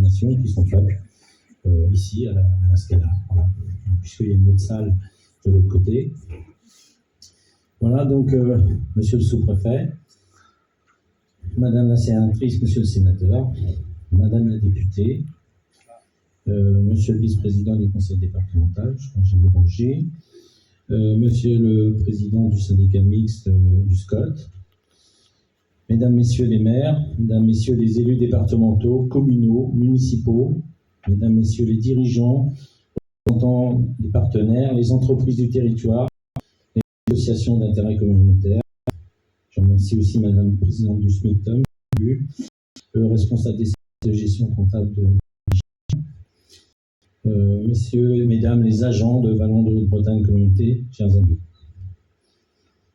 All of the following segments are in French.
formations qui sont faites ici à la Scala, voilà. Puisqu'il y a une autre salle de l'autre côté. Voilà, donc, monsieur le sous-préfet, madame la sénatrice, monsieur le sénateur, madame la députée, monsieur le vice-président du conseil départemental, je crois que j'ai vu Roger, monsieur le président du syndicat mixte du SCOT, mesdames, messieurs les maires, mesdames, messieurs les élus départementaux, communaux, municipaux, mesdames, messieurs les dirigeants, représentants des partenaires, les entreprises du territoire, les associations d'intérêt communautaire. Je remercie aussi madame la présidente du SMICTOM, le responsable des services de gestion comptable de messieurs et mesdames les agents de Vallon de Haute-Bretagne Communauté, chers amis.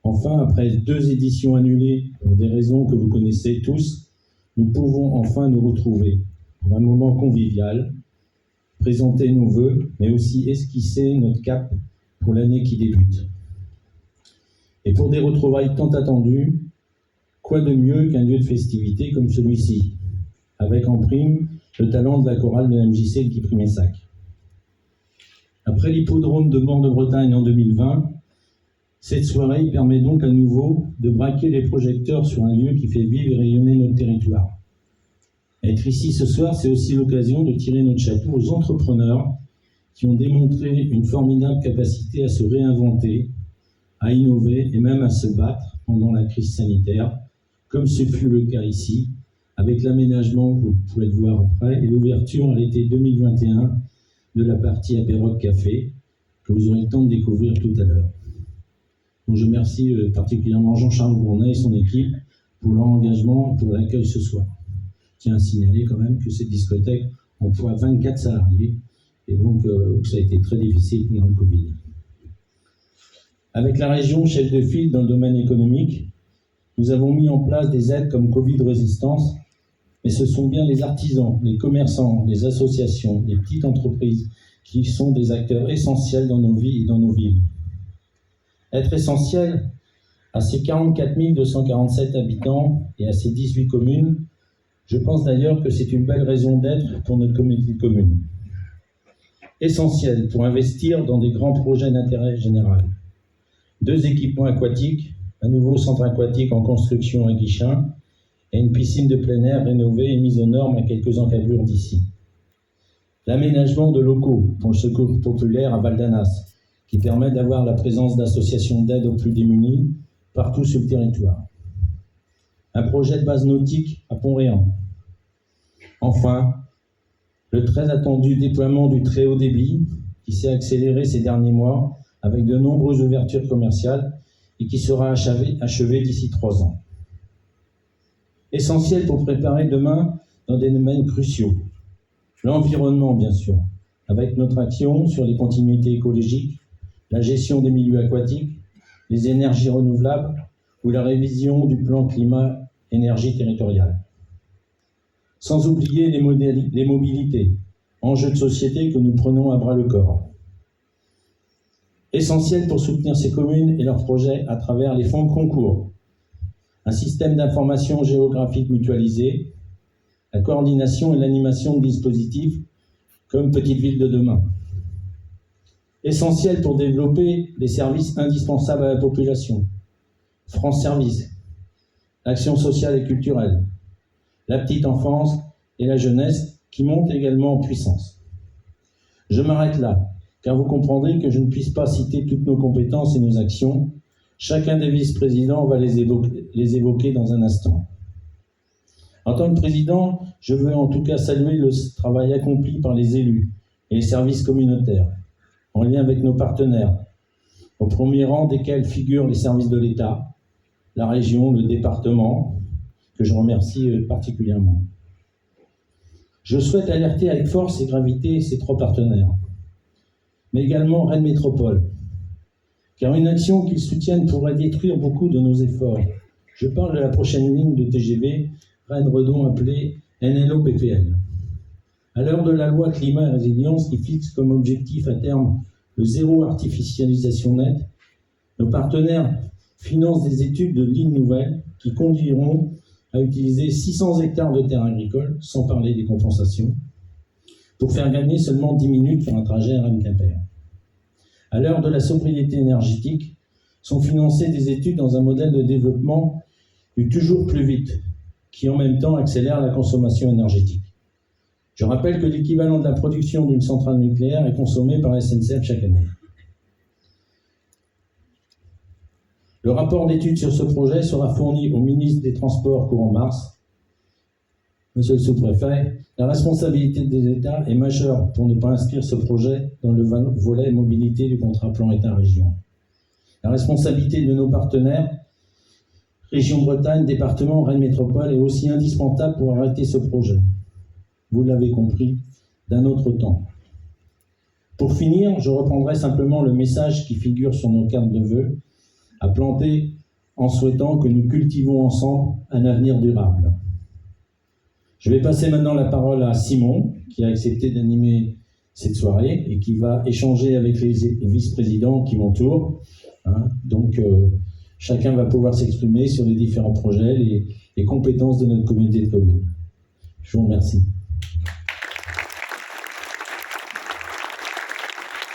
Enfin, après 2 éditions annulées pour des raisons que vous connaissez tous, nous pouvons enfin nous retrouver pour un moment convivial, présenter nos vœux, mais aussi esquisser notre cap pour l'année qui débute. Et pour des retrouvailles tant attendues, quoi de mieux qu'un lieu de festivité comme celui-ci, avec en prime le talent de la chorale de la MJC de Guipry-Messac. Après l'hippodrome de Morne-Bretagne en 2020, cette soirée permet donc à nouveau de braquer les projecteurs sur un lieu qui fait vivre et rayonner notre territoire. Être ici ce soir, c'est aussi l'occasion de tirer notre chapeau aux entrepreneurs qui ont démontré une formidable capacité à se réinventer, à innover et même à se battre pendant la crise sanitaire, comme ce fut le cas ici, avec l'aménagement que vous pourrez le voir après et l'ouverture à l'été 2021 de la partie Apéroc Café, que vous aurez le temps de découvrir tout à l'heure. Donc je remercie particulièrement Jean-Charles Bournet et son équipe pour leur engagement et pour l'accueil ce soir. Je tiens à signaler quand même que cette discothèque emploie 24 salariés et donc ça a été très difficile pendant le Covid. Avec la région chef de file dans le domaine économique, nous avons mis en place des aides comme Covid Résistance, mais ce sont bien les artisans, les commerçants, les associations, les petites entreprises qui sont des acteurs essentiels dans nos vies et dans nos villes. Être essentiel à ces 44 247 habitants et à ces 18 communes, je pense d'ailleurs que c'est une belle raison d'être pour notre communauté de communes. Essentiel pour investir dans des grands projets d'intérêt général. 2 équipements aquatiques, un nouveau centre aquatique en construction à Guichin et une piscine de plein air rénovée et mise aux normes à quelques encablures d'ici. L'aménagement de locaux pour le secours populaire à Val-d'Anas, qui permet d'avoir la présence d'associations d'aide aux plus démunis partout sur le territoire. Un projet de base nautique à Pont-Réan. Enfin, le très attendu déploiement du très haut débit, qui s'est accéléré ces derniers mois avec de nombreuses ouvertures commerciales et qui sera achevé d'ici 3 ans. Essentiel pour préparer demain dans des domaines cruciaux. L'environnement, bien sûr, avec notre action sur les continuités écologiques, la gestion des milieux aquatiques, les énergies renouvelables ou la révision du plan climat-énergie territoriale. Sans oublier les mobilités, enjeux de société que nous prenons à bras-le-corps. Essentiel pour soutenir ces communes et leurs projets à travers les fonds de concours, un système d'information géographique mutualisé, la coordination et l'animation de dispositifs comme Petite Ville de demain. Essentiel pour développer les services indispensables à la population. France Service, l'action sociale et culturelle, la petite enfance et la jeunesse qui montent également en puissance. Je m'arrête là, car vous comprendrez que je ne puisse pas citer toutes nos compétences et nos actions. Chacun des vice-présidents va les évoquer dans un instant. En tant que président, je veux en tout cas saluer le travail accompli par les élus et les services communautaires, en lien avec nos partenaires, au premier rang desquels figurent les services de l'État, la région, le département, que je remercie particulièrement. Je souhaite alerter avec force et gravité ces 3 partenaires, mais également Rennes Métropole, car une action qu'ils soutiennent pourrait détruire beaucoup de nos efforts. Je parle de la prochaine ligne de TGV Rennes-Redon appelée NLO-PPL. À l'heure de la loi climat et résilience qui fixe comme objectif à terme le 0 artificialisation nette, nos partenaires financent des études de lignes nouvelles qui conduiront à utiliser 600 hectares de terres agricoles, sans parler des compensations, pour faire gagner seulement 10 minutes pour un trajet Rennes-Quimper. À l'heure de la sobriété énergétique, sont financées des études dans un modèle de développement du toujours plus vite, qui en même temps accélère la consommation énergétique. Je rappelle que l'équivalent de la production d'une centrale nucléaire est consommé par la SNCF chaque année. Le rapport d'étude sur ce projet sera fourni au ministre des Transports courant mars. Monsieur le sous-préfet, la responsabilité des États est majeure pour ne pas inscrire ce projet dans le volet mobilité du contrat plan État-région. La responsabilité de nos partenaires, Région Bretagne, département, Rennes Métropole, est aussi indispensable pour arrêter ce projet. Vous l'avez compris, d'un autre temps. Pour finir, je reprendrai simplement le message qui figure sur nos cartes de vœux, à planter en souhaitant que nous cultivons ensemble un avenir durable. Je vais passer maintenant la parole à Simon, qui a accepté d'animer cette soirée et qui va échanger avec les vice-présidents qui m'entourent. Donc, chacun va pouvoir s'exprimer sur les différents projets, les compétences de notre communauté de communes. Je vous remercie.